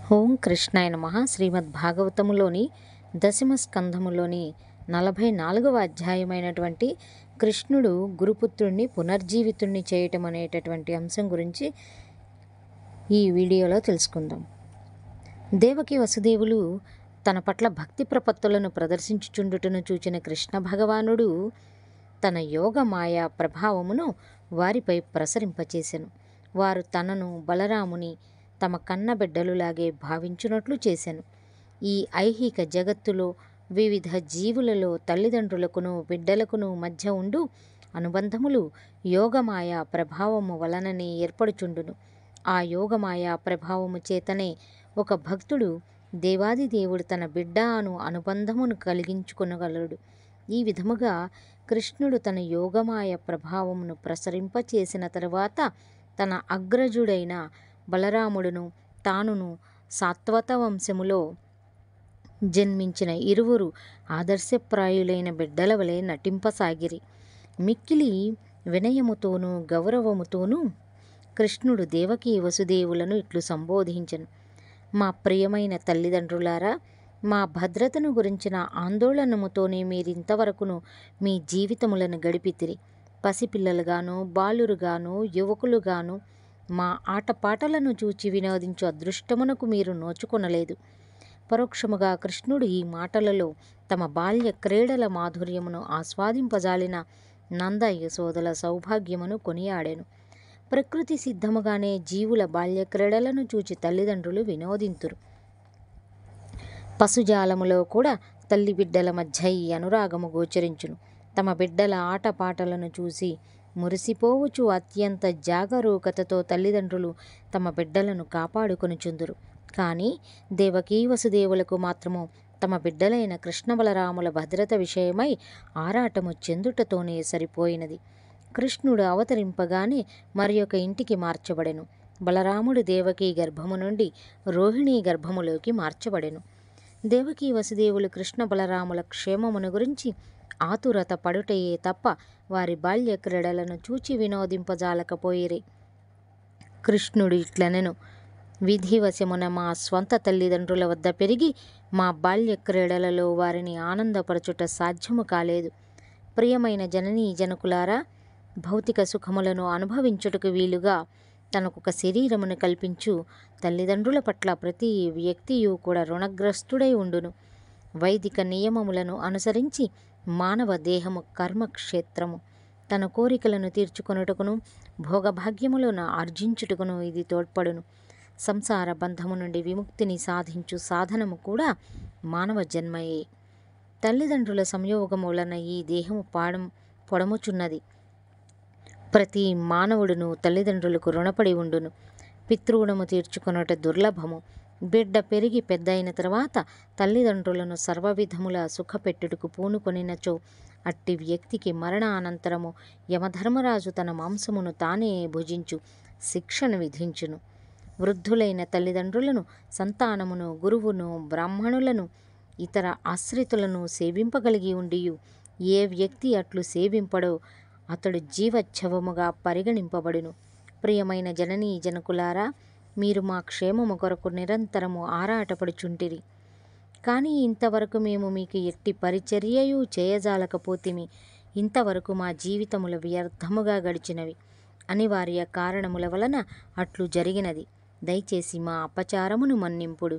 ఓం కృష్ణాయ నమః. శ్రీమద్భాగవతములోని దశమ స్కంధములోని 44వ అధ్యాయమైనటువంటి కృష్ణుడు గురుపుత్రుణ్ణి పునర్జీవితుణ్ణి చేయటం అనేటటువంటి అంశం గురించి ఈ వీడియోలో తెలుసుకుందాం. దేవకి వసుదేవులు తన పట్ల భక్తి ప్రపత్తులను ప్రదర్శించుచుండుటను చూచిన కృష్ణ భగవానుడు తన యోగ మాయా ప్రభావమును వారిపై ప్రసరింపచేసెను. వారు తనను బలరాముని తమ కన్నబిడ్డలులాగే భావించునట్లు చేశాను. ఈ ఐహిక జగత్తులో వివిధ జీవులలో తల్లిదండ్రులకును బిడ్డలకును మధ్య ఉండు అనుబంధములు యోగమాయా ప్రభావము వలననే ఏర్పడుచుండును. ఆ యోగమాయా ప్రభావము చేతనే ఒక భక్తుడు దేవాది దేవుడు తన బిడ్డ అను అనుబంధమును కలిగించుకొనగలడు. ఈ విధముగా కృష్ణుడు తన యోగమాయ ప్రభావమును ప్రసరింపచేసిన తరువాత తన అగ్రజుడైన బలరాముడును తానును సాత్వత వంశములో జన్మించిన ఇరువురు ఆదర్శప్రాయులైన బిడ్డల వలె నటింపసాగిరి. మిక్కిలి వినయముతోనూ గౌరవముతోనూ కృష్ణుడు దేవకీ వసుదేవులను ఇట్లు సంబోధించెను. మా ప్రియమైన తల్లిదండ్రులారా, మా భద్రతను గురించిన ఆందోళనముతోనే మీరింతవరకును మీ జీవితములను గడిపితిరి. పసిపిల్లలుగాను బాలురుగాను యువకులుగాను మా ఆటపాటలను చూచి వినోదించు అదృష్టమునకు మీరు నోచుకొనలేదు. పరోక్షముగా కృష్ణుడు ఈ మాటలలో తమ బాల్య క్రీడల మాధుర్యమును ఆస్వాదింపజాలిన నంద యశోదల సౌభాగ్యమును కొనియాడెను. ప్రకృతి సిద్ధముగానే జీవుల బాల్య క్రీడలను చూచి తల్లిదండ్రులు వినోదింతురు. పశుజాలములో కూడా తల్లి బిడ్డల మధ్య ఈ అనురాగము గోచరించును. తమ బిడ్డల ఆటపాటలను చూసి మురిసిపోవచ్చు అత్యంత జాగరూకతతో తల్లిదండ్రులు తమ బిడ్డలను కాపాడుకొనుచుందురు. కానీ దేవకీ వసుదేవులకు మాత్రము తమ బిడ్డలైన కృష్ణ బలరాముల భద్రత విషయమై ఆరాటము చెందుటతోనే సరిపోయినది. కృష్ణుడు అవతరింపగానే మరి ఒక ఇంటికి మార్చబడెను. బలరాముడు దేవకీ గర్భము నుండి రోహిణీ గర్భములోకి మార్చబడెను. దేవకీ వసుదేవులు కృష్ణ బలరాముల క్షేమమును గురించి ఆతురత పడుటయే తప్ప వారి బాల్య క్రీడలను చూచి వినోదింపజాలకపోయిరి. కృష్ణుడు ఇట్లనెను: విధివశమున మా స్వంత తల్లిదండ్రుల వద్ద పెరిగి మా బాల్య క్రీడలలో వారిని ఆనందపరచుట సాధ్యము కాలేదు. ప్రియమైన జననీ జనకులారా, భౌతిక సుఖములను అనుభవించుటకు వీలుగా తనకొక శరీరమును కల్పించు తల్లిదండ్రుల పట్ల ప్రతి వ్యక్తియు కూడా రుణగ్రస్తుడై ఉండును. వైదిక నియమములను అనుసరించి మానవ దేహము కర్మక్షేత్రము. తన కోరికలను తీర్చుకొనుటకును భోగభాగ్యములను ఆర్జించుటకును ఇది తోడ్పడును. సంసార బంధము నుండి విముక్తిని సాధించు సాధనము కూడా మానవ జన్మయే. తల్లిదండ్రుల సంయోగము వలన ఈ దేహము పొడముచున్నది. ప్రతి మానవుడును తల్లిదండ్రులకు రుణపడి ఉండును. పితృగుణము తీర్చుకొనుట దుర్లభము. బిడ్డ పెరిగి పెద్దయిన తర్వాత తల్లిదండ్రులను సర్వవిధముల సుఖపెట్టుటకు పూనుకొనినచో అట్టి వ్యక్తికి మరణానంతరము యమధర్మరాజు తన మాంసమును తానే భుజించు శిక్షను విధించును. వృద్ధులైన తల్లిదండ్రులను, సంతానమును, గురువును, బ్రాహ్మణులను, ఇతర ఆశ్రితులను సేవింపగలిగి ఉండియు ఏ వ్యక్తి అట్లు సేవింపడో అతడు జీవచ్ఛవముగా పరిగణింపబడును. ప్రియమైన జననీ జనకులారా, మీరు మా క్షేమము కొరకు నిరంతరము ఆరాటపడుచుంటిరి. కానీ ఇంతవరకు మేము మీకు ఎట్టి పరిచర్యయు చేయజాలకపోతిమి. ఇంతవరకు మా జీవితములు వ్యర్థముగా గడిచినవి. అనివార్య కారణముల వలన అట్లు జరిగినది. దయచేసి మా అపచారమును మన్నింపుడు.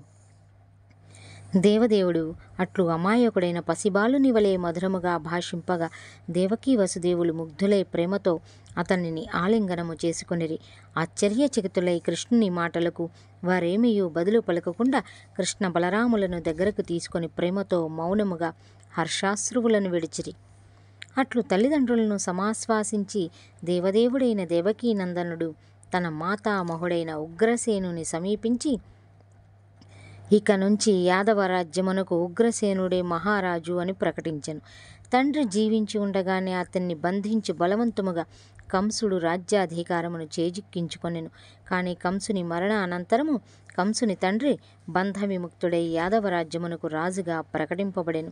దేవదేవుడు అట్లు అమాయకుడైన పసిబాలుని వలె మధురముగా భాషింపగా దేవకీ వసుదేవులు ముగ్ధులై ప్రేమతో అతనిని ఆలింగనము చేసుకొనిరి. ఆశ్చర్యచకితులై కృష్ణుని మాటలకు వారేమియూ బదులు పలకకుండా కృష్ణ బలరాములను దగ్గరకు తీసుకొని ప్రేమతో మౌనముగా హర్షాశ్రువులను విడిచిరి. అట్లు తల్లిదండ్రులను సమాశ్వాసించి దేవదేవుడైన దేవకీ నందనుడు తన మాతామహుడైన ఉగ్రసేనుని సమీపించి, ఇక నుంచి యాదవ రాజ్యమునకు ఉగ్రసేనుడే మహారాజు అని ప్రకటించెను. తండ్రి జీవించి ఉండగానే అతన్ని బంధించి బలవంతముగా కంసుడు రాజ్యాధికారమును చేజిక్కించుకొనెను. కానీ కంసుని మరణానంతరము కంసుని తండ్రి బంధ విముక్తుడై యాదవ రాజ్యమునకు రాజుగా ప్రకటింపబడెను.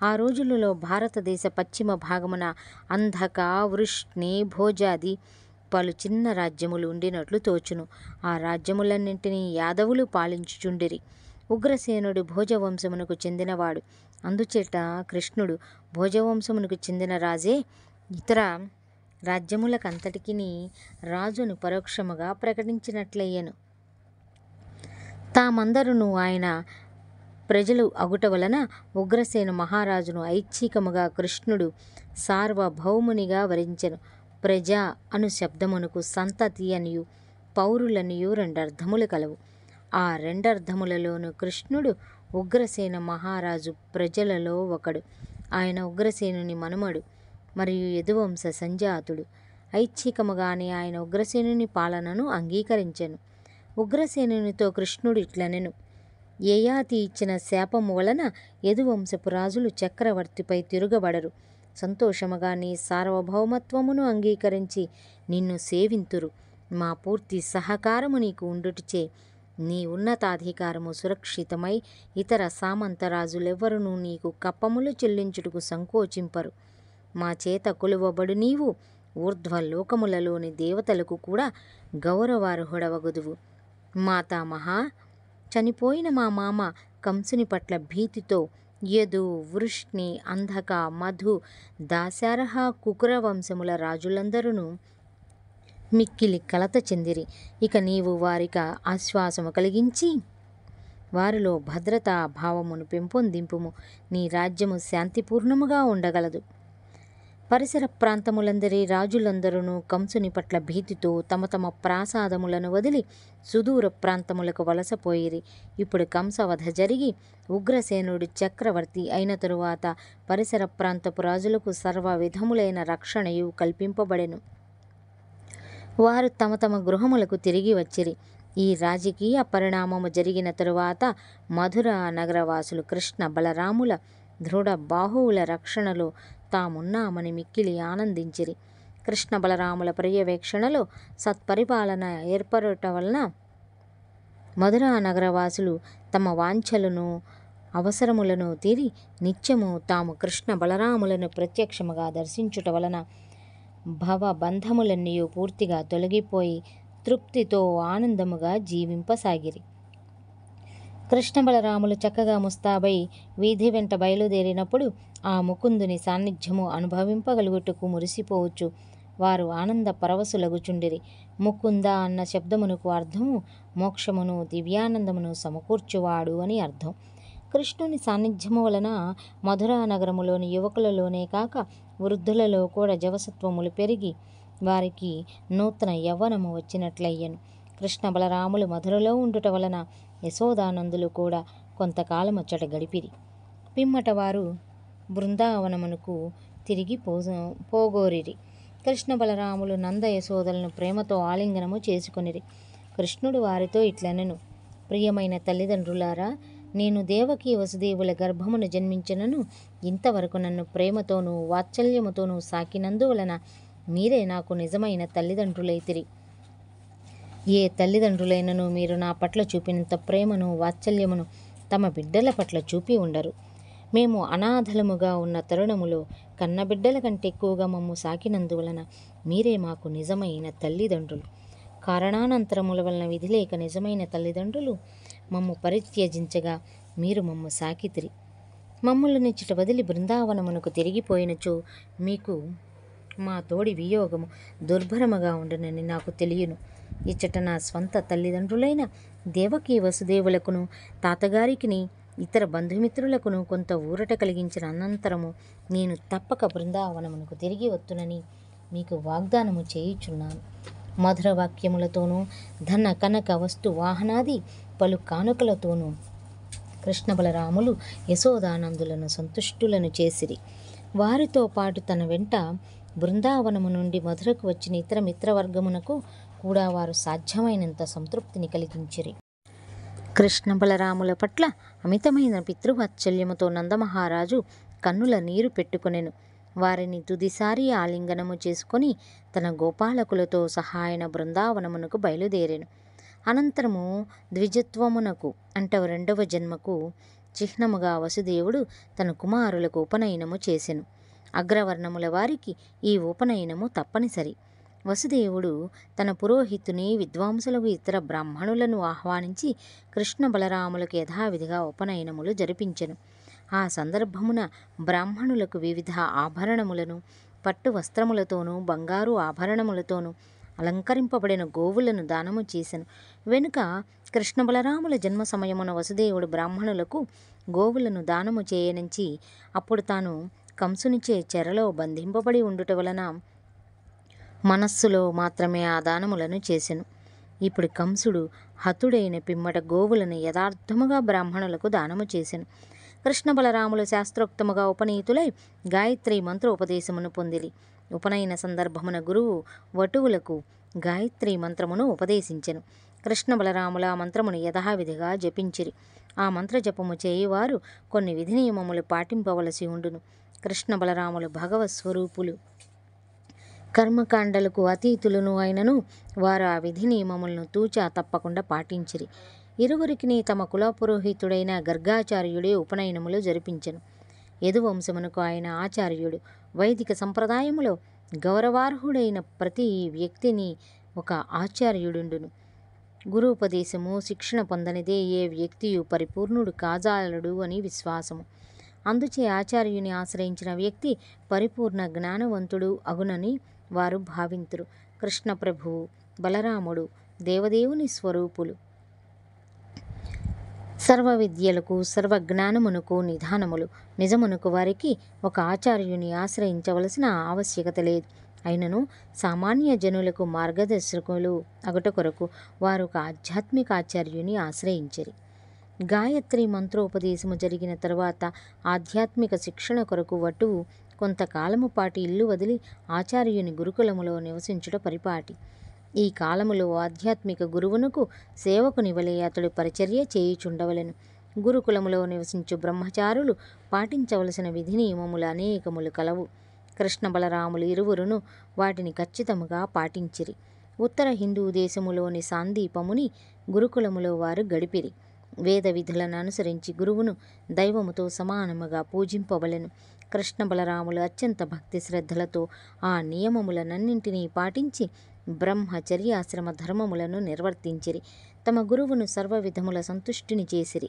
ఆ రోజులలో భారతదేశ పశ్చిమ భాగమున అంధక, వృష్ణి, భోజాది పలు చిన్న రాజ్యములు ఉండినట్లు తోచును. ఆ రాజ్యములన్నింటినీ యాదవులు పాలించుచుండిరి. ఉగ్రసేనుడు భోజవంశమునకు చెందినవాడు. అందుచేత కృష్ణుడు భోజవంశమునకు చెందిన రాజే ఇతర రాజ్యములకంతటికిని రాజును పరోక్షముగా ప్రకటించినట్లయ్యను. తామందరూ ఆయన ప్రజలు అగుట వలన ఉగ్రసేను మహారాజును ఐచ్ఛికముగా కృష్ణుడు సార్వభౌమునిగా వరించెను. ప్రజ అను శబ్దమునకు సంతతి అనియు పౌరులనియు రెండర్థములు కలవు. ఆ రెండర్థములలోను కృష్ణుడు ఉగ్రసేన మహారాజు ప్రజలలో ఒకడు. ఆయన ఉగ్రసేనుని మనుమడు మరియు యదువంశ సంజాతుడు. ఐచ్ఛికముగానే ఆయన ఉగ్రసేనుని పాలనను అంగీకరించెను. ఉగ్రసేనునితో కృష్ణుడు ఇట్లనెను: యయాతి ఇచ్చిన శాపము వలన యదువంశపు రాజులు చక్రవర్తిపై తిరుగబడరు. సంతోషముగా నీ సార్వభౌమత్వమును అంగీకరించి నిన్ను సేవింతురు. మా పూర్తి సహకారము నీకు ఉండుటచే నీ ఉన్నతాధికారము సురక్షితమై ఇతర సామంతరాజులెవ్వరునూ నీకు కప్పములు చెల్లించుటకు సంకోచింపరు. మా చేత కొలువబడు నీవు ఊర్ధ్వలోకములలోని దేవతలకు కూడా గౌరవార్హుడవగుదువు. మాతామహ, చనిపోయిన మా మామ కంసుని పట్ల భీతితో యదు, వృష్ణి, అంధక, మధు, దాశారహ, కుకుర వంశముల రాజులందరూ మిక్కిలి కలత చెందిరి. ఇక నీవు వారిక ఆశ్వాసము కలిగించి వారిలో భద్రతా భావమును పెంపొందింపుము. నీ రాజ్యము శాంతిపూర్ణముగా ఉండగలదు. పరిసర ప్రాంతములందరి రాజులందరూ కంసుని పట్ల భీతితో తమ తమ ప్రాసాదములను వదిలి సుదూర ప్రాంతములకు వలసపోయిరి. ఇప్పుడు కంసవధ జరిగి ఉగ్రసేనుడు చక్రవర్తి అయిన తరువాత పరిసర ప్రాంతపు రాజులకు సర్వ విధములైన రక్షణయు కల్పింపబడెను. వారు తమ తమ గృహములకు తిరిగి వచ్చిరి. ఈ రాజకీయ పరిణామము జరిగిన తరువాత మధుర నగరవాసులు కృష్ణ బలరాముల దృఢ బాహువుల రక్షణలో తామున్నామని మిక్కిలి ఆనందించిరి. కృష్ణ బలరాముల పర్యవేక్షణలో సత్పరిపాలన ఏర్పడట వలన మధురా నగరవాసులు తమ వాంఛలను అవసరములను తీరి నిత్యము తాము కృష్ణ బలరాములను ప్రత్యక్షముగా దర్శించుట వలన భవబంధములన్నీ పూర్తిగా తొలగిపోయి తృప్తితో ఆనందముగా జీవింపసాగిరి. కృష్ణ బలరాములు చక్కగా ముస్తాబై వీధి వెంట బయలుదేరినప్పుడు ఆ ముకుందుని సాన్నిధ్యము అనుభవింపగలుగుటకు మురిసిపోవచ్చు. వారు ఆనంద పరవశులగుచుండిరి. ముకుంద అన్న శబ్దమునకు అర్థము మోక్షమును దివ్యానందమును సమకూర్చువాడు అని అర్థం. కృష్ణుని సాన్నిధ్యము వలన మధురా నగరములోని యువకులలోనే కాక వృద్ధులలో కూడా జవసత్వములు పెరిగి వారికి నూతన యవ్వనము వచ్చినట్లయ్యను. కృష్ణ బలరాములు మధురలో ఉండుట వలన యశోదానందులు కూడా కొంతకాలమచ్చట గడిపిరి. పిమ్మట వారు బృందావనమునకు తిరిగి పోగోరిరి. కృష్ణ బలరాములు నంద యశోదలను ప్రేమతో ఆలింగనము చేసుకొనిరి. కృష్ణుడు వారితో ఇట్లనెను: ప్రియమైన తల్లిదండ్రులారా, నేను దేవకీ వసుదేవుల గర్భమును జన్మించినను ఇంతవరకు నన్ను ప్రేమతోనూ వాత్సల్యముతోనూ సాకినందువలన మీరే నాకు నిజమైన తల్లిదండ్రులైతిరి. ఏ తల్లిదండ్రులైనను మీరు నా పట్ల చూపినంత ప్రేమను వాత్సల్యమును తమ బిడ్డల పట్ల చూపి ఉండరు. మేము అనాథలముగా ఉన్న తరుణములో కన్నబిడ్డల కంటే ఎక్కువగా మమ్ము సాకినందువలన మీరే మాకు నిజమైన తల్లిదండ్రులు. కారణానంతరముల వలన విధిలేక నిజమైన తల్లిదండ్రులు మమ్ము పరిత్యజించగా మీరు మమ్ము సాకితిరి. మమ్ములనిచ్చట వదిలి బృందావనమునకు తిరిగిపోయినచో మీకు మా తోడి వియోగము దుర్భరముగా ఉండునని నాకు తెలియను. ఇచ్చట నా స్వంత తల్లిదండ్రులైన దేవకీ వసుదేవులకును తాతగారికిని ఇతర బంధుమిత్రులకును కొంత ఊరట కలిగించిన అనంతరము నేను తప్పక బృందావనమునకు తిరిగి వత్తునని మీకు వాగ్దానము చేయుచున్నాను. మధుర వాక్యములతోనూ ధన కనక వస్తు వాహనాది పలు కానుకలతోనూ కృష్ణ బలరాములు యశోదానందులను సంతుష్టులను చేసిరి. వారితో పాటు తన వెంట బృందావనము నుండి మధురకు వచ్చిన ఇతర మిత్రవర్గమునకు కూడా వారు సాధ్యమైనంత సంతృప్తిని కలిగించిరి. కృష్ణ బలరాముల పట్ల అమితమైన పితృవాత్సల్యముతో నందమహారాజు కన్నుల నీరు పెట్టుకొనెను. వారిని తుదిసారి ఆలింగనము చేసుకొని తన గోపాలకులతో సహాయన బృందావనమునకు బయలుదేరెను. అనంతరము ద్విజత్వమునకు అంటే రెండవ జన్మకు చిహ్నముగా వసుదేవుడు తన కుమారులకు ఉపనయనము చేసెను. అగ్రవర్ణముల వారికి ఈ ఉపనయనము తప్పనిసరి. వసుదేవుడు తన పురోహితుని విద్వాంసులకు ఇతర బ్రాహ్మణులను ఆహ్వానించి కృష్ణ బలరాములకు యథావిధిగా ఉపనయనములు జరిపించెను. ఆ సందర్భమున బ్రాహ్మణులకు వివిధ ఆభరణములను, పట్టు వస్త్రములతోనూ బంగారు ఆభరణములతోనూ అలంకరింపబడిన గోవులను దానము చేసెను. వెనుక కృష్ణ బలరాముల జన్మ సమయమున వసుదేవుడు బ్రాహ్మణులకు గోవులను దానము చేయనించి అప్పుడు తాను కంసునిచే చెరలో బంధింపబడి ఉండుట వలన మనస్సులో మాత్రమే ఆ దానములను చేసెను. ఇప్పుడు కంసుడు హతుడైన పిమ్మట గోవులను యథార్థముగా బ్రాహ్మణులకు దానము చేసెను. కృష్ణ బలరాములు శాస్త్రోక్తముగా ఉపనీతులై గాయత్రి మంత్రోపదేశమును పొందిరి. ఉపనయన సందర్భమున గురువు వటువులకు గాయత్రి మంత్రమును ఉపదేశించెను. కృష్ణ బలరాముల ఆ మంత్రమును యథావిధిగా జపించిరి. ఆ మంత్ర జపము చేయువారు కొన్ని విధి నియమములు పాటింపవలసి ఉండును. కృష్ణ బలరాములు భగవత్ స్వరూపులు, కర్మకాండలకు అతీతులను అయినను వారు ఆ విధి నియమములను తూచా తప్పకుండా పాటించిరి. ఇరువురికి తమ కులపురోహితుడైన గర్గాచార్యుడే ఉపనయనములు జరిపించెను. యదువంశమునకు ఆయన ఆచార్యుడు. వైదిక సంప్రదాయములో గౌరవార్హుడైన ప్రతి వ్యక్తిని ఒక ఆచార్యుడుండును. గురూపదేశము శిక్షణ పొందనిదే ఏ వ్యక్తియు పరిపూర్ణుడు కాజాలడు అని విశ్వాసము. అందుచే ఆచార్యుని ఆశ్రయించిన వ్యక్తి పరిపూర్ణ జ్ఞానవంతుడు అగునని వారు భావింతురు. కృష్ణ ప్రభువు బలరాముడు దేవదేవుని స్వరూపులు. సర్వ విద్యలకు సర్వజ్ఞానమునకు నిధానములు. నిజమునకు వారికి ఒక ఆచార్యుని ఆశ్రయించవలసిన ఆవశ్యకత లేదు. అయినను సామాన్య జనులకు మార్గదర్శకులు అగుట కొరకు వారు ఒక ఆధ్యాత్మిక ఆచార్యుని ఆశ్రయించరి. గాయత్రి మంత్రోపదేశము జరిగిన తరువాత ఆధ్యాత్మిక శిక్షణ కొరకు వటువు కొంతకాలము పాటు ఇల్లు వదిలి ఆచార్యుని గురుకులములో నివసించుట పరిపాటి. ఈ కాలములో ఆధ్యాత్మిక గురువునకు సేవకుని వలె అతడు పరిచర్య చేయుచుండవలెను. గురుకులములో నివసించు బ్రహ్మచారులు పాటించవలసిన విధి నియమములు అనేకములు కలవు. కృష్ణ బలరాములు ఇరువురును వాటిని ఖచ్చితముగా పాటించిరి. ఉత్తర హిందూ దేశములోని సాందీపముని గురుకులములో వారు గడిపిరి. వేద విధులను అనుసరించి గురువును దైవముతో సమానముగా పూజింపవలెను. కృష్ణ బలరాములు అత్యంత భక్తి శ్రద్ధలతో ఆ నియమములనన్నింటినీ పాటించి బ్రహ్మచర్యాశ్రమ ధర్మములను నిర్వర్తించిరి. తమ గురువును సర్వ విధముల సంతుష్టిని చేసిరి.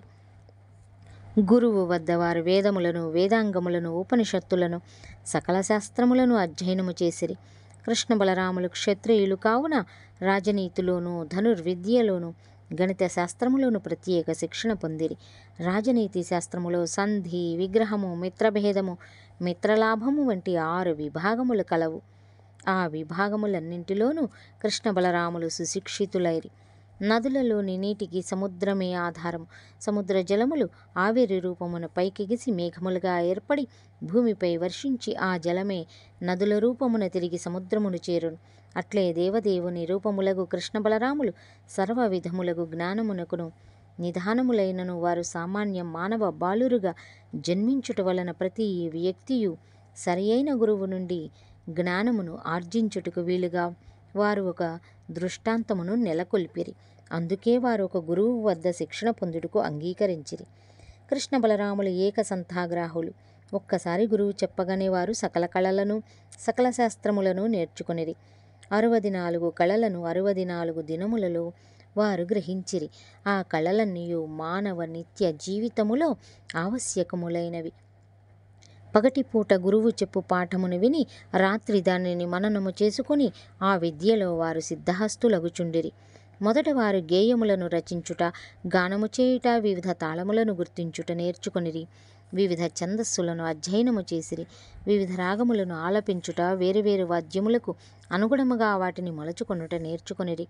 గురువు వద్ద వారు వేదములను, వేదాంగములను, ఉపనిషత్తులను, సకల శాస్త్రములను అధ్యయనము చేసిరి. కృష్ణ బలరాములు క్షత్రియులు కావున రాజనీతిలోను, ధనుర్విద్యలోను, గణిత శాస్త్రములోను ప్రత్యేక శిక్షణ పొందిరి. రాజనీతి శాస్త్రములో సంధి, విగ్రహము, మిత్రభేదము, మిత్రలాభము వంటి 6 విభాగములు కలవు. ఆ విభాగములన్నింటిలోనూ కృష్ణ బలరాములు సుశిక్షితులైరి. నదులలోని నీటికి సముద్రమే ఆధారము. సముద్ర జలములు ఆవిరి రూపమున పైకెగిసి మేఘములుగా ఏర్పడి భూమిపై వర్షించి ఆ జలమే నదుల రూపమున తిరిగి సముద్రమును చేరును. అట్లే దేవదేవుని రూపములగు కృష్ణ బలరాములు సర్వ విధములగు జ్ఞానమునకును నిధానములైనను వారు సామాన్య మానవ బాలురుగా జన్మించుట వలన ప్రతి వ్యక్తియు సరియైన గురువు నుండి జ్ఞానమును ఆర్జించుటకు వీలుగా వారు ఒక దృష్టాంతమును నెలకొల్పిరి. అందుకే వారు ఒక గురువు వద్ద శిక్షణ పొందుటకు అంగీకరించిరి. కృష్ణ బలరాములు ఏకసంతాగ్రాహులు. ఒక్కసారి గురువు చెప్పగానే వారు సకల కళలను, సకల శాస్త్రములను నేర్చుకొనిరి. 64 కళలను 64 దినములలో వారు గ్రహించిరి. ఆ కళలన్నీయు మానవ నిత్య జీవితములో ఆవశ్యకములైనవి. పగటిపూట గురువు చెప్పు పాఠమును విని రాత్రి దానిని మననము చేసుకుని ఆ విద్యలో వారు సిద్ధహస్తులగుచుండిరి. మొదట వారు గేయములను రచించుట, గానము చేయుట, వివిధ తాళములను గుర్తించుట నేర్చుకొనిరి. వివిధ ఛందస్సులను అధ్యయనము చేసిరి. వివిధ రాగములను ఆలపించుట, వేరువేరు వాద్యములకు అనుగుణముగా వాటిని మలుచుకొనుట నేర్చుకొనిరి.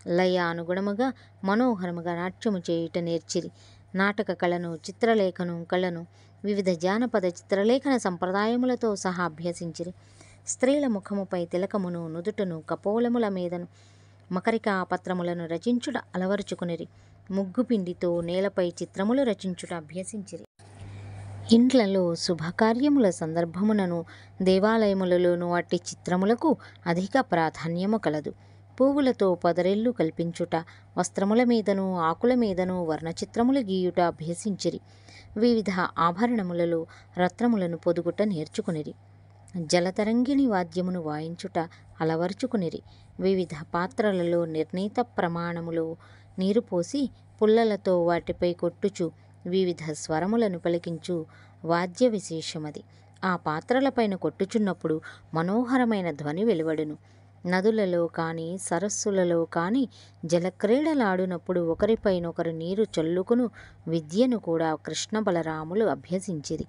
లయ అనుగుణముగా మనోహరముగా నాట్యము చేయుట నేర్చిరి. నాటక కళను, చిత్రలేఖను కళను, వివిధ జానపద చిత్రలేఖన సంప్రదాయములతో సహా అభ్యసించిరి. స్త్రీల ముఖముపై తిలకమును, నుదుటను, కపోలముల మీదను మకరికా పత్రములను రచించుట అలవరుచుకునిరి. ముగ్గుపిండితో నేలపై చిత్రములు రచించుట అభ్యసించిరి. ఇండ్లలో శుభకార్యముల సందర్భమునను దేవాలయములలోనూ అట్టి చిత్రములకు అధిక ప్రాధాన్యము కలదు. పువ్వులతో పొదరిల్లు కల్పించుట, వస్త్రముల మీదను ఆకుల మీదను వర్ణచిత్రములు గీయుట అభ్యసించిరి. వివిధ ఆభరణములలో రత్నములను పొదుగుట నేర్చుకునిరి. జలతరంగిణి వాద్యమును వాయించుట అలవర్చుకునిరి. వివిధ పాత్రలలో నిర్ణీత ప్రమాణములో నీరు పోసి పుల్లలతో వాటిపై కొట్టుచు వివిధ స్వరములను పలికించు వాద్య విశేషమది. ఆ పాత్రలపైన కొట్టుచున్నప్పుడు మనోహరమైన ధ్వని వెలువడును. నదులలో కానీ సరస్సులలో కానీ జలక్రీడలాడునప్పుడు ఒకరిపైనొకరు నీరు చల్లుకును విద్యను కూడా కృష్ణ బలరాములు అభ్యసించిరి.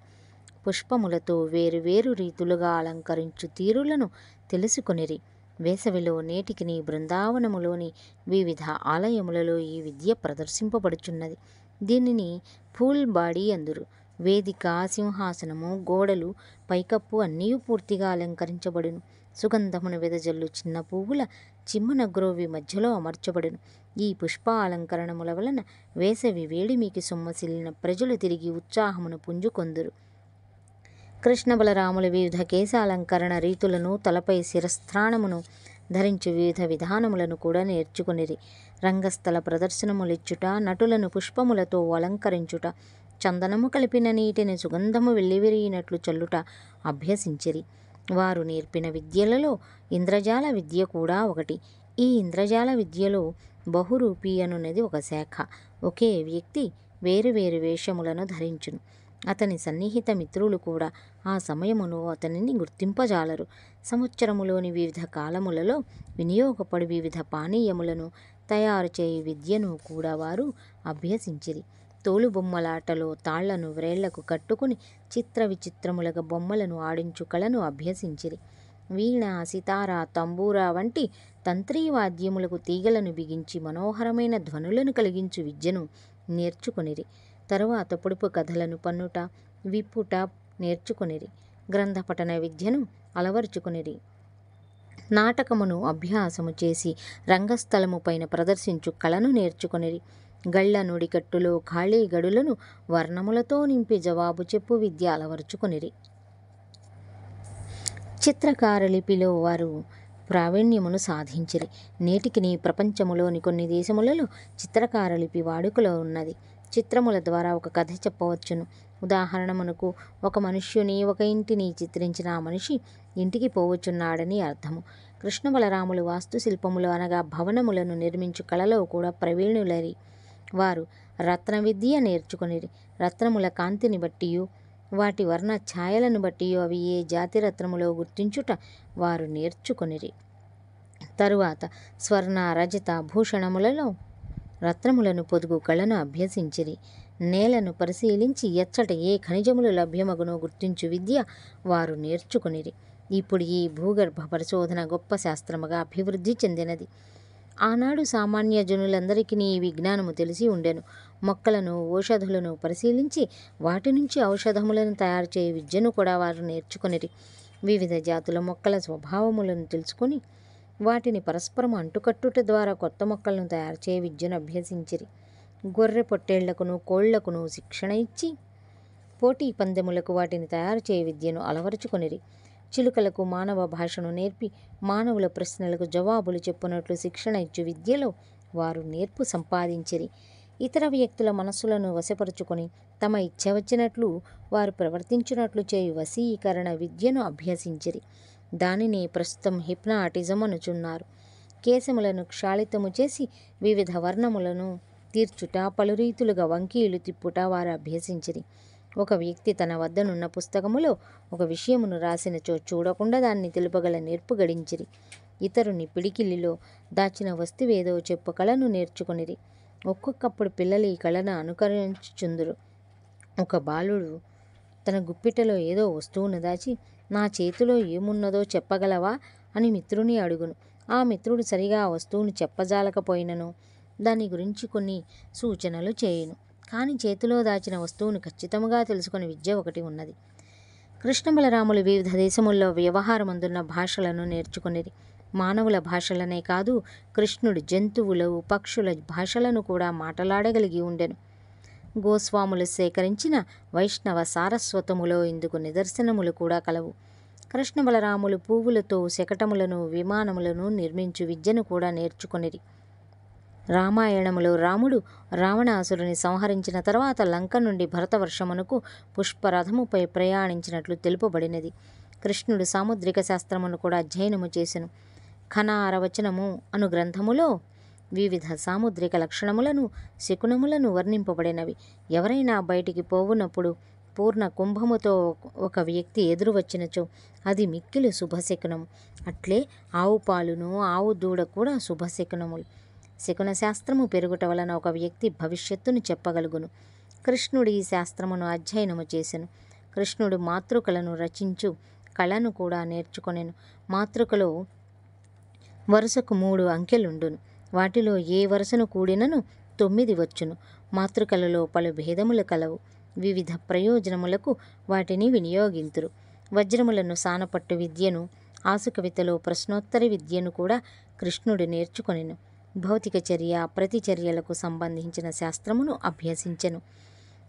పుష్పములతో వేరువేరు రీతులుగా అలంకరించు తీరులను తెలుసుకొనిరి. వేసవిలో నేటికిని బృందావనములోని వివిధ ఆలయములలో ఈ విద్య ప్రదర్శింపబడుచున్నది. దీనిని ఫూల్ బాడీ అందురు. వేదిక, సింహాసనము, గోడలు, పైకప్పు అన్నీ పూర్తిగా అలంకరించబడును. సుగంధమును వెదజల్లు చిన్న పువ్వుల చిమ్మన గ్రోవి మధ్యలో అమర్చబడును. ఈ పుష్ప అలంకరణముల వలన వేసవి వేడిమికి సొమ్మసిల్లిన ప్రజలు తిరిగి ఉత్సాహమును పుంజుకొందురు. కృష్ణ బలరాముల వివిధ కేశాలంకరణ రీతులను, తలపై శిరస్త్రాణమును ధరించు వివిధ విధానములను కూడా నేర్చుకునిరి. రంగస్థల ప్రదర్శనములిచ్చుట, నటులను పుష్పములతో అలంకరించుట, చందనము కలిపిన నీటిని సుగంధము వెల్లివిరిగినట్లు చల్లుట అభ్యసించిరి. వారు నేర్పిన విద్యలలో ఇంద్రజాల విద్య కూడా ఒకటి. ఈ ఇంద్రజాల విద్యలో బహురూపి అనున్నది ఒక శాఖ. ఒకే వ్యక్తి వేరువేరు వేషములను ధరించును. అతని సన్నిహిత మిత్రులు కూడా ఆ సమయమును అతనిని గుర్తింపజాలరు. సంవత్సరములోని వివిధ కాలములలో వినియోగపడి వివిధ పానీయములను తయారు చేయు విద్యను కూడా వారు అభ్యసించిరి. తోలుబొమ్మలాటలో తాళ్లను వ్రేళ్లకు కట్టుకుని చిత్ర విచిత్రములుగా బొమ్మలను ఆడించు కళను అభ్యసించిరి. వీణ, సితార, తంబూరా వంటి తంత్రీవాద్యములకు తీగలను బిగించి మనోహరమైన ధ్వనులను కలిగించు విద్యను నేర్చుకొనిరి. తరువాత పొడుపు కథలను పన్నుట, విప్పుట నేర్చుకొనిరి. గ్రంథపఠన విద్యను అలవర్చుకొనిరి. నాటకమును అభ్యాసము చేసి రంగస్థలము పైన ప్రదర్శించు కళను నేర్చుకొనిరి. గళ్ళ నుడికట్టులో ఖాళీ గడులను వర్ణములతో నింపి జవాబు చెప్పు విద్య అలవర్చుకొనిరి. చిత్రకార లిపిలో వారు ప్రావీణ్యమును సాధించిరి. నేటికిని ప్రపంచములోని కొన్ని దేశములలో చిత్రకార లిపి వాడుకలో ఉన్నది. చిత్రముల ద్వారా ఒక కథ చెప్పవచ్చును. ఉదాహరణమునకు, ఒక మనుష్యుని, ఒక ఇంటిని చిత్రించిన ఆ మనిషి ఇంటికి పోవచ్చున్నాడని అర్థము. కృష్ణ బలరాములు వాస్తుశిల్పములు అనగా భవనములను నిర్మించు కళలో కూడా ప్రవీణులరి. వారు రత్న విద్య నేర్చుకొనిరి. రత్నముల కాంతిని బట్టియు వాటి వర్ణ ఛాయలను బట్టియు అవి ఏ జాతి రత్నములో గుర్తించుట వారు నేర్చుకొనిరి. తరువాత స్వర్ణ, రజత, భూషణములలో రత్నములను పొదుగు కళను అభ్యసించిరి. నేలను పరిశీలించి ఎచ్చట ఏ ఖనిజములు లభ్యమగునో గుర్తించు విద్య వారు నేర్చుకొనిరి. ఇప్పుడు ఈ భూగర్భ పరిశోధన గొప్ప శాస్త్రముగా అభివృద్ధి చెందినది. ఆనాడు సామాన్య జనులందరికీ ఈ విజ్ఞానము తెలిసి ఉండెను. మొక్కలను, ఔషధులను పరిశీలించి వాటి నుంచి ఔషధములను తయారు చేయు విద్యను కూడా వారు నేర్చుకొనిరి. వివిధ జాతుల మొక్కల స్వభావములను తెలుసుకొని వాటిని పరస్పరం అంటుకట్టుట ద్వారా కొత్త మొక్కలను తయారు చేయ విద్యను అభ్యసించిరి. గొర్రె పొట్టేళ్లకును, కోళ్లకును శిక్షణ ఇచ్చి పోటీ పందెములకు వాటిని తయారు చేయ విద్యను అలవరుచుకొనిరి. చిలుకలకు మానవ భాషను నేర్పి మానవుల ప్రశ్నలకు జవాబులు చెప్పునట్లు శిక్షణ ఇచ్చు విద్యలో వారు నేర్పు సంపాదించిరి. ఇతర వ్యక్తుల మనస్సులను వశపరుచుకొని తమ ఇచ్చ వచ్చినట్లు వారు ప్రవర్తించినట్లు చేయు వశీకరణ విద్యను అభ్యసించిరి. దానిని ప్రస్తుతం హిప్నాటిజం అనుచున్నారు. కేశములను క్షాళితము చేసి వివిధ వర్ణములను తీర్చుట, పలు రీతులుగా వంకీలు తిప్పుట వారు అభ్యసించిరి. ఒక వ్యక్తి తన వద్దనున్న పుస్తకములో ఒక విషయమును రాసినచో చూడకుండా దాన్ని తెలుపగల నేర్పు గడించిరి. ఇతరుని పిడికిలిలో దాచిన వస్తువేదో చెప్పు కళను నేర్చుకొనిరి. ఒక్కొక్కప్పుడు పిల్లలు ఈ కళను అనుకరించుచుందురు. ఒక బాలుడు తన గుప్పిటలో ఏదో వస్తువును దాచి, నా చేతిలో ఏమున్నదో చెప్పగలవా అని మిత్రుని అడుగును. ఆ మిత్రుడు సరిగా ఆ వస్తువును చెప్పజాలకపోయినను దాని గురించి కొన్ని సూచనలు చేయును. కానీ చేతిలో దాచిన వస్తువును ఖచ్చితంగా తెలుసుకునే విద్య ఒకటి ఉన్నది. కృష్ణ బలరాములు వివిధ దేశముల్లో వ్యవహారమందున్న భాషలను నేర్చుకునేది. మానవుల భాషలనే కాదు, కృష్ణుడు జంతువులు, పక్షుల భాషలను కూడా మాట్లాడగలిగి ఉండెను. గోస్వాములు సేకరించిన వైష్ణవ సారస్వతములో ఇందుకు నిదర్శనములు కూడా కలవు. కృష్ణ బలరాములు పువ్వులతో శకటములను, విమానములను నిర్మించు విద్యను కూడా నేర్చుకొనిరి. రామాయణములో రాముడు రావణాసురుని సంహరించిన తర్వాత లంక నుండి భరతవర్షమునకు పుష్పరథముపై ప్రయాణించినట్లు తెలుపబడినది. కృష్ణుడు సాముద్రిక శాస్త్రమును కూడా అధ్యయనము చేసెను. ఖనారవచనము అను గ్రంథములో వివిధ సాముద్రిక లక్షణములను శకునములను వర్ణింపబడినవి. ఎవరైనా బయటికి పోవునప్పుడు పూర్ణ కుంభముతో ఒక వ్యక్తి ఎదురు వచ్చినచో అది మిక్కిలి శుభశకునము. అట్లే ఆవు పాలును ఆవు దూడ కూడా శుభశకునములు. శకున శాస్త్రము పెరుగుట వలన ఒక వ్యక్తి భవిష్యత్తును చెప్పగలుగును. కృష్ణుడు ఈ శాస్త్రమును అధ్యయనము చేసెను. కృష్ణుడు మాతృకలను రచించు కళను కూడా నేర్చుకొనెను. మాతృకలో వరుసకు 3 అంకెలుండును. వాటిలో ఏ వరుసను కూడినను 9 వచ్చును. మాతృకలలో పలు భేదములు కలవు. వివిధ ప్రయోజనములకు వాటిని వినియోగింతురు. వజ్రములను సానపట్టు విద్యను, ఆసుకవితలో ప్రశ్నోత్తర విద్యను కూడా కృష్ణుడు నేర్చుకొనెను. భౌతిక చర్య ప్రతిచర్యలకు సంబంధించిన శాస్త్రమును అభ్యసించెను.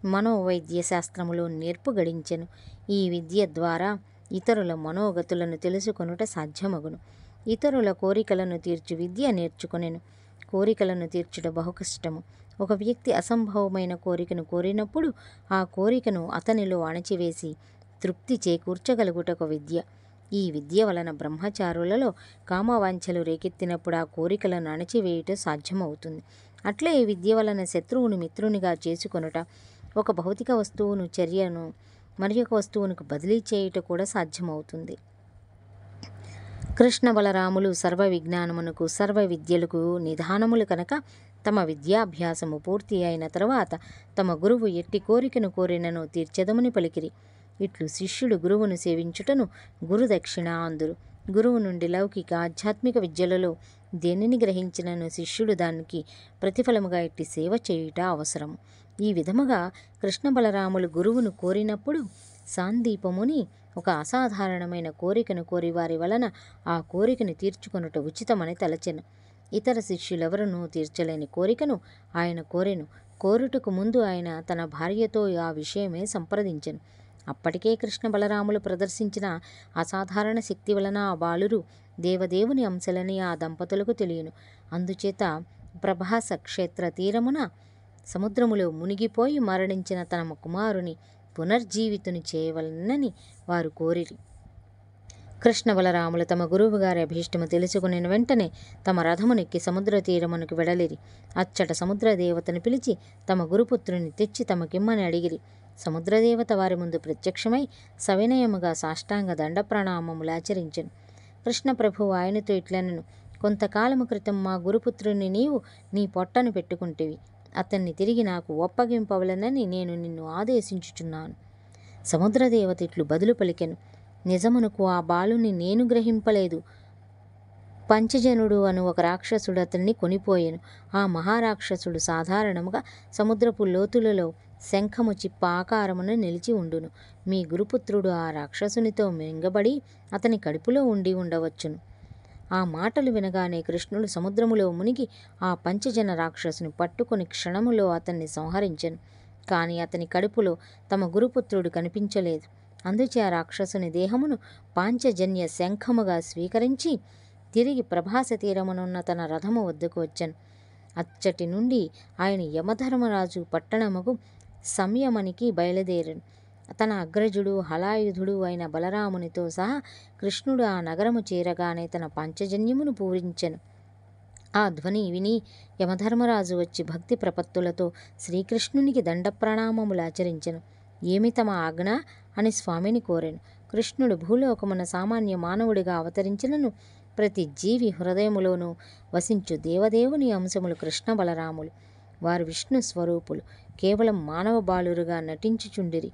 మనోవైద్య శాస్త్రములో నేర్పు గడించెను. ఈ విద్య ద్వారా ఇతరుల మనోగతులను తెలుసుకొనుట సాధ్యమగును. ఇతరుల కోరికలను తీర్చు విద్య నేర్చుకొనెను. కోరికలను తీర్చుట బహుకష్టము. ఒక వ్యక్తి అసంభవమైన కోరికను కోరినప్పుడు ఆ కోరికను అతనిలో అణచివేసి తృప్తి చేకూర్చగలుగుటకు విద్య. ఈ విద్య వలన బ్రహ్మచారులలో కామవాంఛలు రేకెత్తినప్పుడు ఆ కోరికలను అణచివేయుట సాధ్యమవుతుంది. అట్లే ఈ విద్య వలన శత్రువును మిత్రునిగా చేసుకొనుట, ఒక భౌతిక వస్తువును చర్యను మరి ఒక వస్తువునికి బదిలీ చేయుట కూడా సాధ్యమవుతుంది. కృష్ణ బలరాములు సర్వ విజ్ఞానమునకు సర్వ విద్యలకు నిధానములు కనుక తమ విద్యాభ్యాసము పూర్తి అయిన తర్వాత తమ గురువు ఎట్టి కోరికను కోరినను తీర్చెదమని పలికిరి. ఇట్లు శిష్యుడు గురువును సేవించుటను గురుదక్షిణ అందురు. గురువు నుండి లౌకిక ఆధ్యాత్మిక విద్యలలో దేనిని గ్రహించినను శిష్యుడు దానికి ప్రతిఫలముగా ఇట్టి సేవ చేయుట అవసరము. ఈ విధముగా కృష్ణ బలరాములు గురువును కోరినప్పుడు సాందీపముని ఒక అసాధారణమైన కోరికను కోరి వారి వలన ఆ కోరికను తీర్చుకొనుట ఉచితమని తలచెను. ఇతర శిష్యులెవరనూ తీర్చలేని కోరికను ఆయన కోరెను. కోరుటకు ముందు ఆయన తన భార్యతో ఆ విషయమే సంప్రదించెను. అప్పటికే కృష్ణ బలరాములు ప్రదర్శించిన అసాధారణ శక్తి వలన ఆ బాలురు దేవదేవుని అంశలని ఆ దంపతులకు తెలియను. అందుచేత ప్రభాస క్షేత్ర తీరమున సముద్రములో మునిగిపోయి మరణించిన తమ కుమారుని పునర్జీవితుని చేయవలనని వారు కోరిరి. కృష్ణ బలరాములు తమ గురువుగారి అభీష్టము తెలుసుకుని వెంటనే తమ రథమునెక్కి సముద్ర తీరమునకు వెడలిరి. అచ్చట సముద్రదేవతను పిలిచి తమ గురుపుత్రుని తెచ్చి తమకిమ్మని అడిగిరి. సముద్రదేవత వారి ముందు ప్రత్యక్షమై సవినయముగా సాష్టాంగ దండ ప్రణామములాచరించెను. కృష్ణ ప్రభువు ఆయనతో ఇట్లనెను, కొంతకాలము క్రితం మా గురుపుత్రుని నీవు నీ పొట్టను పెట్టుకుంటివి. అతన్ని తిరిగి నాకు ఒప్పగింపవలనని నేను నిన్ను ఆదేశించుచున్నాను. సముద్రదేవత ఇట్లు బదులు పలికెను, నిజమునకు ఆ బాలుని నేను గ్రహింపలేదు. పంచజనుడు అను ఒక రాక్షసుడు అతన్ని కొనిపోయెను. ఆ మహారాక్షసుడు సాధారణముగా సముద్రపు లోతులలో శంఖము చిప్ప ఆకారమున నిలిచి ఉండును. మీ గురుపుత్రుడు ఆ రాక్షసునితో మింగబడి అతని కడుపులో ఉండి ఉండవచ్చును. ఆ మాటలు వినగానే కృష్ణుడు సముద్రములో మునిగి ఆ పంచజన రాక్షసుని పట్టుకొని క్షణములో అతన్ని సంహరించెను. కానీ అతని కడుపులో తమ గురుపుత్రుడు కనిపించలేదు. అందుచే ఆ రాక్షసుని దేహమును పాంచజన్య శంఖముగా స్వీకరించి తిరిగి ప్రభాస తీరమునున్న తన రథము వద్దకు వచ్చెను. అచ్చటి నుండి ఆయన యమధర్మరాజు పట్టణముకు సంయమనికి బయలుదేరెను. తన అగ్రజుడు హలాయుధుడు అయిన బలరామునితో సహా కృష్ణుడు ఆ నగరము చేరగానే తన పంచజన్యమును పూరించెను. ఆ ధ్వని విని యమధర్మరాజు వచ్చి భక్తి ప్రపత్తులతో శ్రీకృష్ణునికి దండ ప్రణామములాచరించెను. ఏమి తమ ఆజ్ఞ అని స్వామిని కోరెను. కృష్ణుడు భూలోకమున సామాన్య మానవుడిగా అవతరించినను ప్రతి జీవి హృదయములోనూ వసించు దేవదేవుని అంశములు కృష్ణ బలరాములు. వారు విష్ణు స్వరూపులు. కేవలం మానవ బాలురుగా నటించుచుండిరి.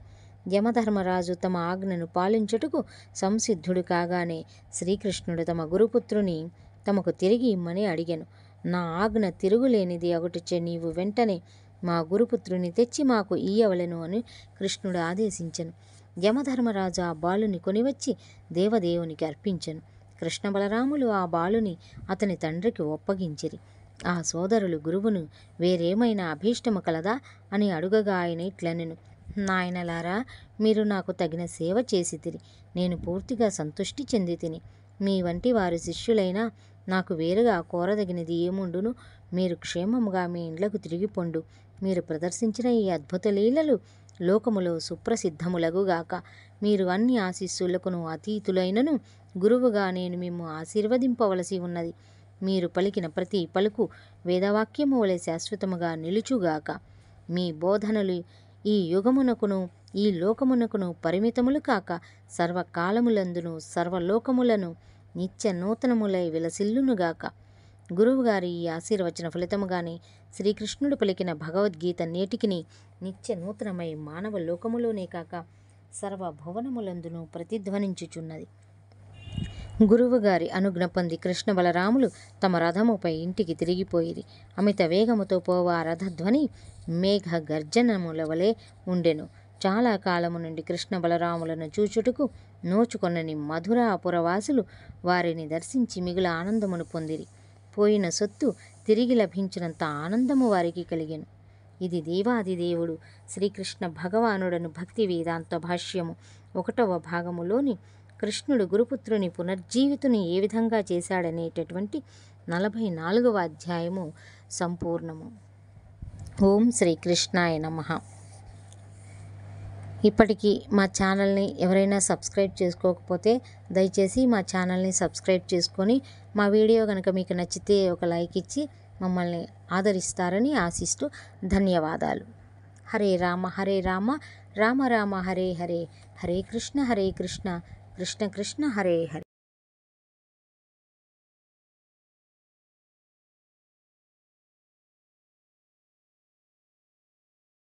యమధర్మరాజు తమ ఆజ్ఞను పాలించుటకు సంసిద్ధుడు కాగానే శ్రీకృష్ణుడు తమ గురుపుత్రుని తమకు తిరిగి ఇమ్మని అడిగెను. నా ఆజ్ఞ తిరుగులేనిది అగుటచే నీవు వెంటనే మా గురుపుత్రుని తెచ్చి మాకు ఇయ్యవలెను అని కృష్ణుడు ఆదేశించెను. యమధర్మరాజు ఆ బాలుని కొనివచ్చి దేవదేవునికి అర్పించెను. కృష్ణ బలరాములు ఆ బాలుని అతని తండ్రికి ఒప్పగించిరి. ఆ సోదరులు గురువును వేరేమైనా అభీష్టము కలదా అని అడుగగా ఆయన ఇట్లనెను, నాయనలారా, మీరు నాకు తగిన సేవ చేసితిరి. నేను పూర్తిగా సంతుష్టి చెంది తిని. మీ వంటి వారి శిష్యులైనా నాకు వేరుగా కోరదగినది ఏముండును? మీరు క్షేమముగా మీ ఇండ్లకు తిరిగిపొండు. మీరు ప్రదర్శించిన ఈ అద్భుత లీలలు లోకములో సుప్రసిద్ధములగుగాక. మీరు అన్ని ఆశీస్సులకును అతీతులైనను గురువుగా నేను మిమ్ము ఆశీర్వదింపవలసి ఉన్నది. మీరు పలికిన ప్రతి పలుకు వేదవాక్యము వలె శాశ్వతముగా నిలుచుగాక. మీ బోధనలు ఈ యుగమునకును ఈ లోకమునకును పరిమితములు కాక సర్వకాలములందును సర్వలోకములను నిత్య నూతనములై విలసిల్లునుగాక. గురువుగారి ఈ ఆశీర్వచన ఫలితముగానే శ్రీకృష్ణుడు పలికిన భగవద్గీత నేటికిని నిత్య నూతనమై మానవ లోకములోనే కాక సర్వభువనములందును ప్రతిధ్వనించుచున్నది. గురువుగారి అనుజ్ఞ పొంది కృష్ణ బలరాములు తమ రథముపై ఇంటికి తిరిగిపోయిరి. అమిత వేగముతో పోవా రథధ్వని మేఘ గర్జనముల వలె ఉండెను. చాలా కాలము నుండి కృష్ణ బలరాములను చూచుటకు నోచుకొనని మధురాపురవాసులు వారిని దర్శించి మిగుల ఆనందమును పొందిరి. పోయిన సొత్తు తిరిగి లభించినంత ఆనందము వారికి కలిగెను. ఇది దేవాదిదేవుడు శ్రీకృష్ణ భగవానుడను భక్తి వేదాంత భాష్యము 1వ భాగములోని కృష్ణుడు గురుపుత్రుని పునర్జీవితుని ఏ విధంగా చేశాడనేటటువంటి 44వ అధ్యాయము సంపూర్ణము. ఓం శ్రీకృష్ణాయ నమః. ఇప్పటికీ మా ఛానల్ని ఎవరైనా సబ్స్క్రైబ్ చేసుకోకపోతే దయచేసి మా ఛానల్ని సబ్స్క్రైబ్ చేసుకొని మా వీడియో కనుక మీకు నచ్చితే ఒక లైక్ ఇచ్చి మమ్మల్ని ఆదరిస్తారని ఆశిస్తూ ధన్యవాదాలు. హరే రామ రామ రామ హరే హరే, హరే కృష్ణ కృష్ణ కృష్ణ హరే హరే.